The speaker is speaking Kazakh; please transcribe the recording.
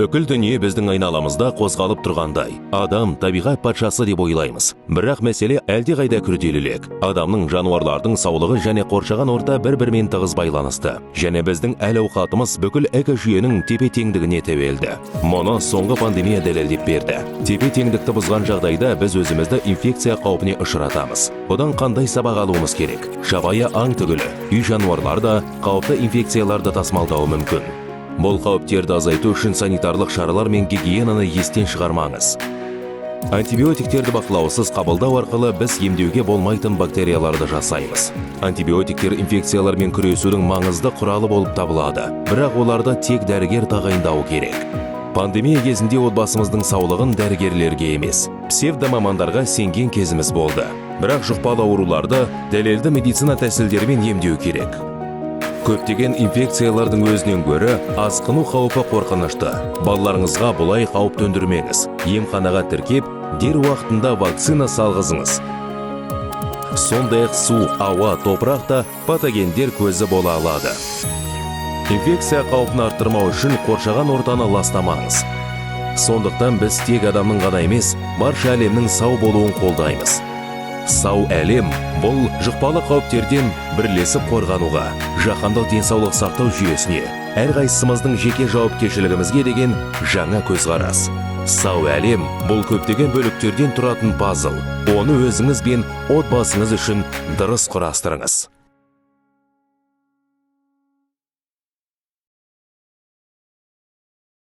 Бүкіл дүние біздің айналамызда қозғалып тұрғандай. Адам табиғат патшасы деп ойлаймыз. Бірақ мәселе әлде қайда күрделірек. Адамның, жануарлардың саулығы және қоршаған орта бір-бірімен тығыз байланысты. Және біздің әл-ауқатымыз бүкіл экожүйенің тепе-теңдігіне тәуелді. Мұны соңғы пандемия дәлелдеп берді. Тепе-теңдікті бұзған жағдайда біз өзімізді инфекция қаупіне ұшыратамыз. Бұдан қандай сабақ алуымыз керек? Жабайы аң түгілі, үй жануарлары да қауіпті инфекцияларды тасымалдауы мүмкін. Бұл қауіптерді азайту үшін санитарлық шаралар мен гигиенаны естен шығармаңыз. Антибиотиктерді бақылаусыз қабылдау арқылы біз емдеуге болмайтын бактерияларды жасаймыз. Антибиотиктер инфекциялармен күресудің маңызды құралы болып табылады, бірақ оларды тек дәрігер тағайындауы керек. Пандемия кезінде отбасымыздың саулығын дәрігерлерге емес, псевдомамандарға сенген кезіміз болды. Бірақ жұқпалы ауруларды дәлелді медицина тәсілдерімен емдеу керек. Көптеген инфекциялардың өзінен гөрі асқыну қаупі қорқынышты. Балаларыңызға бұлай қауіп төндірмеңіз. Емханаға тіркеп, дер уақытында вакцина салғызыңыз. Сондай-ақ су, ауа, топырақ та патогендер көзі бола алады. Инфекция қаупін арттырмау үшін қоршаған ортаны ластамаңыз. Сондықтан біз тек адамның ғана емес, барша әлемнің сау болуын қолдаймыз. Сау әлем бұл жұқпалы қауіптерден бірлесіп қорғануға, жаһандық денсаулық сақтау жүйесіне, әрқайсымыздың жеке жауапкершілігімізге деген жаңа көзқарас. Сау әлем бұл көптеген бөліктерден тұратын пазл. Оны өзіңіз бен отбасыңыз үшін дұрыс құрастырыңыз.